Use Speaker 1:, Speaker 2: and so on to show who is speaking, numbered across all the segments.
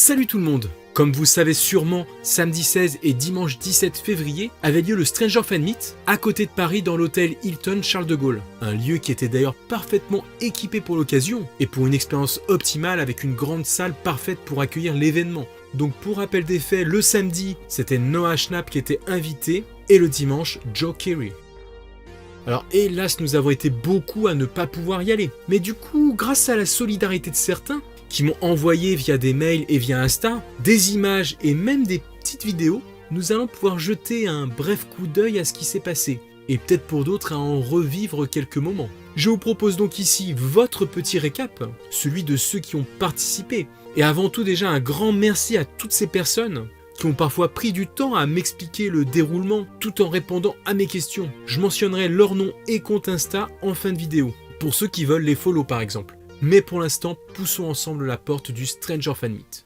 Speaker 1: Salut tout le monde! Comme vous savez sûrement, samedi 16 et dimanche 17 février avait lieu le Stranger Fan Meet à côté de Paris dans l'hôtel Hilton Charles de Gaulle. Un lieu qui était d'ailleurs parfaitement équipé pour l'occasion et pour une expérience optimale avec une grande salle parfaite pour accueillir l'événement. Donc pour rappel des faits, le samedi c'était Noah Schnapp qui était invité et le dimanche Joe Keery. Alors hélas nous avons été beaucoup à ne pas pouvoir y aller, mais du coup grâce à la solidarité de certains, qui m'ont envoyé via des mails et via Insta, des images et même des petites vidéos, nous allons pouvoir jeter un bref coup d'œil à ce qui s'est passé, et peut-être pour d'autres à en revivre quelques moments. Je vous propose donc ici votre petit récap, celui de ceux qui ont participé, et avant tout déjà un grand merci à toutes ces personnes qui ont parfois pris du temps à m'expliquer le déroulement tout en répondant à mes questions. Je mentionnerai leur nom et compte Insta en fin de vidéo, pour ceux qui veulent les follow par exemple. Mais pour l'instant, poussons ensemble la porte du Stranger Fan Meet.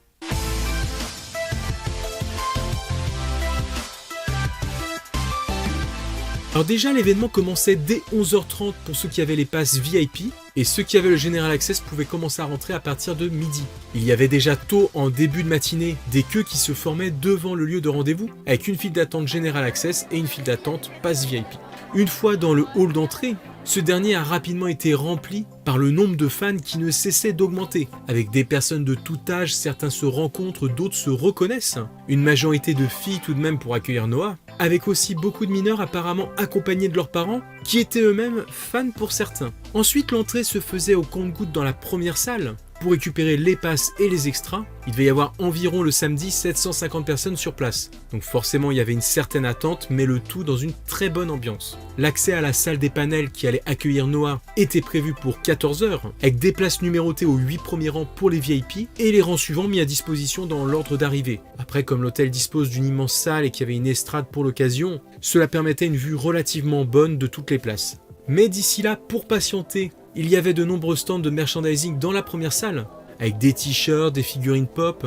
Speaker 1: Alors déjà, l'événement commençait dès 11h30 pour ceux qui avaient les passes VIP, et ceux qui avaient le General Access pouvaient commencer à rentrer à partir de midi. Il y avait déjà tôt, en début de matinée, des queues qui se formaient devant le lieu de rendez-vous, avec une file d'attente General Access et une file d'attente passe VIP. Une fois dans le hall d'entrée, ce dernier a rapidement été rempli par le nombre de fans qui ne cessait d'augmenter. Avec des personnes de tout âge, certains se rencontrent, d'autres se reconnaissent. Une majorité de filles tout de même pour accueillir Noah, avec aussi beaucoup de mineurs apparemment accompagnés de leurs parents, qui étaient eux-mêmes fans pour certains. Ensuite, l'entrée se faisait au compte-gouttes dans la première salle. Pour récupérer les passes et les extras, il devait y avoir environ le samedi 750 personnes sur place. Donc forcément il y avait une certaine attente, mais le tout dans une très bonne ambiance. L'accès à la salle des panels qui allait accueillir Noah était prévu pour 14h, avec des places numérotées aux 8 premiers rangs pour les VIP et les rangs suivants mis à disposition dans l'ordre d'arrivée. Après, comme l'hôtel dispose d'une immense salle et qu'il y avait une estrade pour l'occasion, cela permettait une vue relativement bonne de toutes les places. Mais d'ici là, pour patienter, il y avait de nombreux stands de merchandising dans la première salle, avec des t-shirts, des figurines pop,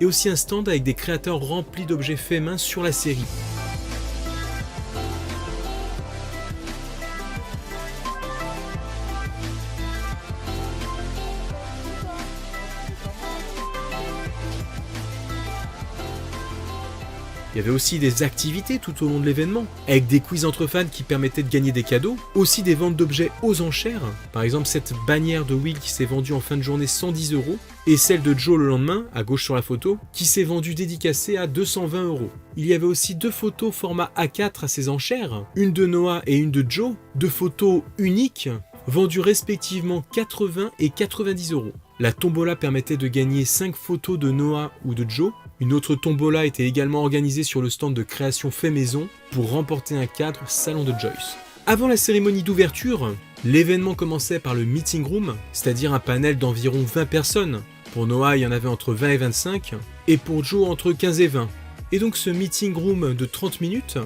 Speaker 1: et aussi un stand avec des créateurs remplis d'objets faits main sur la série. Il y avait aussi des activités tout au long de l'événement, avec des quiz entre fans qui permettaient de gagner des cadeaux, aussi des ventes d'objets aux enchères, par exemple cette bannière de Will qui s'est vendue en fin de journée 110 €, et celle de Joe le lendemain, à gauche sur la photo, qui s'est vendue dédicacée à 220 €. Il y avait aussi deux photos format A4 à ces enchères, une de Noah et une de Joe, deux photos uniques, vendues respectivement 80 et 90 €. La tombola permettait de gagner 5 photos de Noah ou de Joe. Une autre tombola était également organisée sur le stand de création fait maison pour remporter un cadre Salon de Joyce. Avant la cérémonie d'ouverture, l'événement commençait par le meeting room, c'est-à-dire un panel d'environ 20 personnes. Pour Noah, il y en avait entre 20 et 25, et pour Joe entre 15 et 20. Et donc ce meeting room de 30 minutes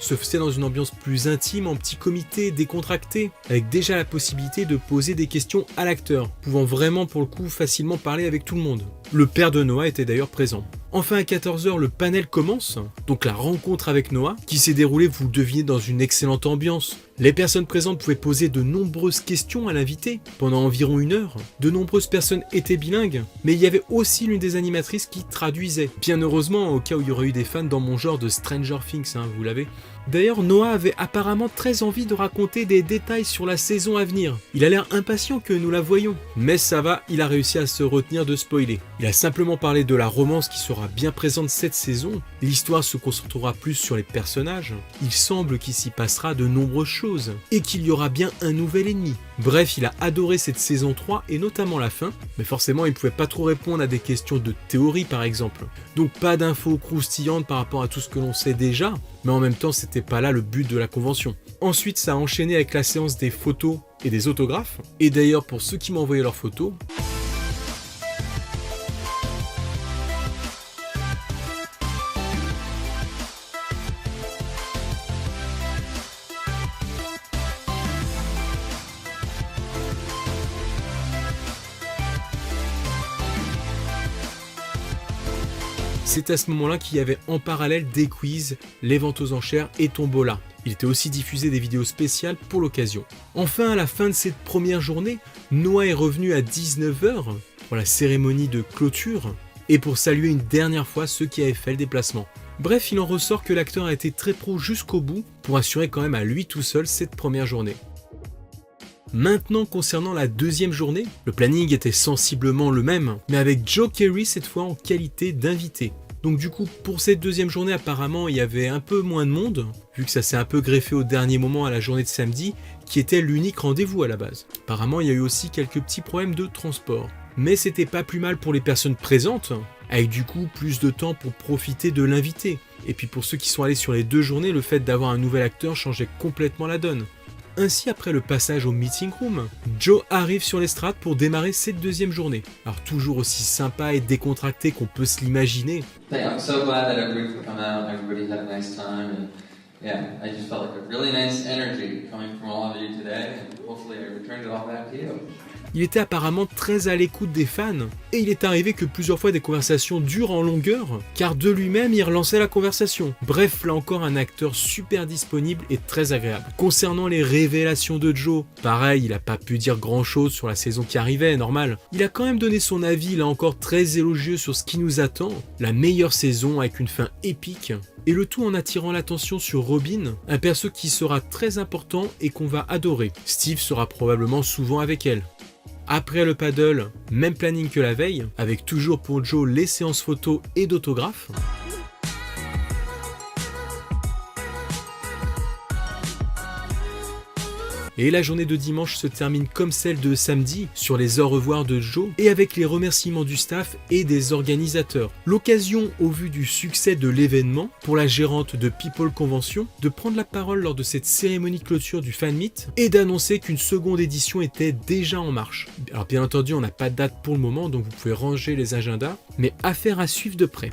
Speaker 1: se faisait dans une ambiance plus intime, en petit comité, décontracté, avec déjà la possibilité de poser des questions à l'acteur, pouvant vraiment pour le coup facilement parler avec tout le monde. Le père de Noah était d'ailleurs présent. Enfin à 14h, le panel commence, donc la rencontre avec Noah, qui s'est déroulée, vous le devinez, dans une excellente ambiance. Les personnes présentes pouvaient poser de nombreuses questions à l'invité pendant environ 1 heure. De nombreuses personnes étaient bilingues, mais il y avait aussi l'une des animatrices qui traduisait. Bien heureusement, au cas où il y aurait eu des fans dans mon genre de Stranger Things, vous l'avez. D'ailleurs, Noah avait apparemment très envie de raconter des détails sur la saison à venir. Il a l'air impatient que nous la voyions. Mais ça va, il a réussi à se retenir de spoiler. Il a simplement parlé de la romance qui sera bien présente cette saison. L'histoire se concentrera plus sur les personnages. Il semble qu'il s'y passera de nombreuses choses. Et qu'il y aura bien un nouvel ennemi. Bref, il a adoré cette saison 3 et notamment la fin. Mais forcément, il ne pouvait pas trop répondre à des questions de théorie par exemple. Donc pas d'infos croustillantes par rapport à tout ce que l'on sait déjà. Mais en même temps, c'était pas là le but de la convention. Ensuite, ça a enchaîné avec la séance des photos et des autographes. Et d'ailleurs, pour ceux qui m'ont envoyé leurs photos, c'est à ce moment-là qu'il y avait en parallèle des quiz, les ventes aux enchères et tombola. Il était aussi diffusé des vidéos spéciales pour l'occasion. Enfin, à la fin de cette première journée, Noah est revenu à 19h pour la cérémonie de clôture. et pour saluer une dernière fois ceux qui avaient fait le déplacement. Bref, il en ressort que l'acteur a été très pro jusqu'au bout pour assurer quand même à lui tout seul cette première journée. Maintenant, concernant la deuxième journée, le planning était sensiblement le même, mais avec Joe Keery cette fois en qualité d'invité. Donc du coup, pour cette deuxième journée, apparemment, il y avait un peu moins de monde, vu que ça s'est un peu greffé au dernier moment à la journée de samedi, qui était l'unique rendez-vous à la base. Apparemment, il y a eu aussi quelques petits problèmes de transport. Mais c'était pas plus mal pour les personnes présentes, avec du coup plus de temps pour profiter de l'invité. Et puis pour ceux qui sont allés sur les 2 journées, le fait d'avoir un nouvel acteur changeait complètement la donne. Ainsi, après le passage au meeting room, Joe arrive sur l'estrade pour démarrer cette deuxième journée. Alors toujours aussi sympa et décontracté qu'on peut se l'imaginer.
Speaker 2: I'm so glad that everybody could come out, everybody had a nice time, and yeah, I just felt like a really nice energy coming from all of you today, and hopefully I returned it all back to you.
Speaker 1: Il était apparemment très à l'écoute des fans, et il est arrivé que plusieurs fois des conversations durent en longueur, car de lui-même il relançait la conversation. Bref, là encore un acteur super disponible et très agréable. Concernant les révélations de Joe, pareil, il a pas pu dire grand chose sur la saison qui arrivait, normal. Il a quand même donné son avis, là encore très élogieux sur ce qui nous attend, la meilleure saison avec une fin épique, et le tout en attirant l'attention sur Robin, un perso qui sera très important et qu'on va adorer. Steve sera probablement souvent avec elle. Après le paddle, même planning que la veille, avec toujours pour Joe les séances photos et d'autographes. Et la journée de dimanche se termine comme celle de samedi, sur les au revoir de Joe, et avec les remerciements du staff et des organisateurs. L'occasion, au vu du succès de l'événement, pour la gérante de People Convention, de prendre la parole lors de cette cérémonie de clôture du Fan Meet, et d'annoncer qu'une seconde édition était déjà en marche. Alors bien entendu, on n'a pas de date pour le moment, donc vous pouvez ranger les agendas, mais affaire à suivre de près.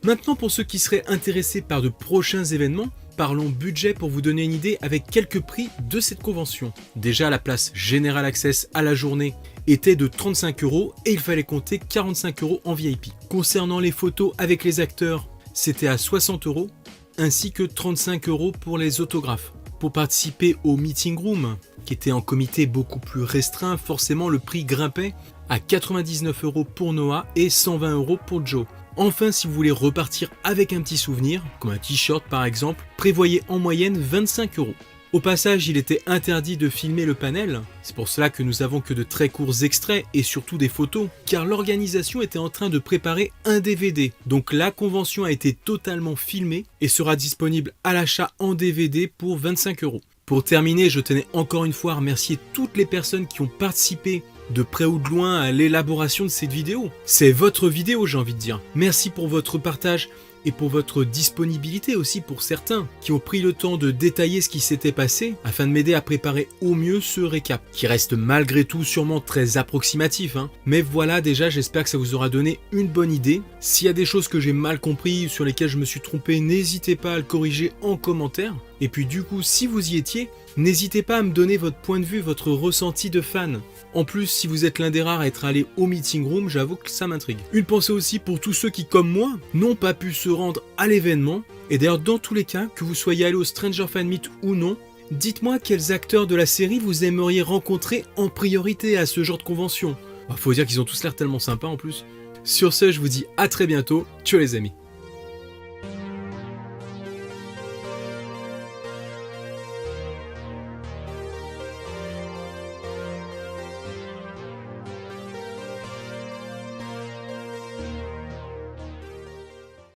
Speaker 1: Maintenant, pour ceux qui seraient intéressés par de prochains événements, parlons budget pour vous donner une idée avec quelques prix de cette convention. Déjà, la place General Access à la journée était de 35 € et il fallait compter 45 € en VIP. Concernant les photos avec les acteurs, c'était à 60 € ainsi que 35 € pour les autographes. Pour participer au meeting room, qui était en comité beaucoup plus restreint, forcément le prix grimpait à 99 € pour Noah et 120 € pour Joe. Enfin, si vous voulez repartir avec un petit souvenir, comme un t-shirt par exemple, prévoyez en moyenne 25 €. Au passage, il était interdit de filmer le panel, c'est pour cela que nous avons que de très courts extraits et surtout des photos, car l'organisation était en train de préparer un DVD, donc la convention a été totalement filmée et sera disponible à l'achat en DVD pour 25 €. Pour terminer, je tenais encore une fois à remercier toutes les personnes qui ont participé de près ou de loin à l'élaboration de cette vidéo. C'est votre vidéo, j'ai envie de dire. Merci pour votre partage et pour votre disponibilité aussi pour certains qui ont pris le temps de détailler ce qui s'était passé afin de m'aider à préparer au mieux ce récap, qui reste malgré tout sûrement très approximatif, Mais voilà, déjà j'espère que ça vous aura donné une bonne idée. S'il y a des choses que j'ai mal compris, sur lesquelles je me suis trompé, n'hésitez pas à le corriger en commentaire. Et puis du coup, si vous y étiez, n'hésitez pas à me donner votre point de vue, votre ressenti de fan. En plus, si vous êtes l'un des rares à être allé au meeting room, j'avoue que ça m'intrigue. Une pensée aussi pour tous ceux qui, comme moi, n'ont pas pu se rendre à l'événement. Et d'ailleurs, dans tous les cas, que vous soyez allé au Stranger Fan Meet ou non, dites-moi quels acteurs de la série vous aimeriez rencontrer en priorité à ce genre de convention. Faut dire qu'ils ont tous l'air tellement sympas en plus. Sur ce, je vous dis à très bientôt. Ciao les amis.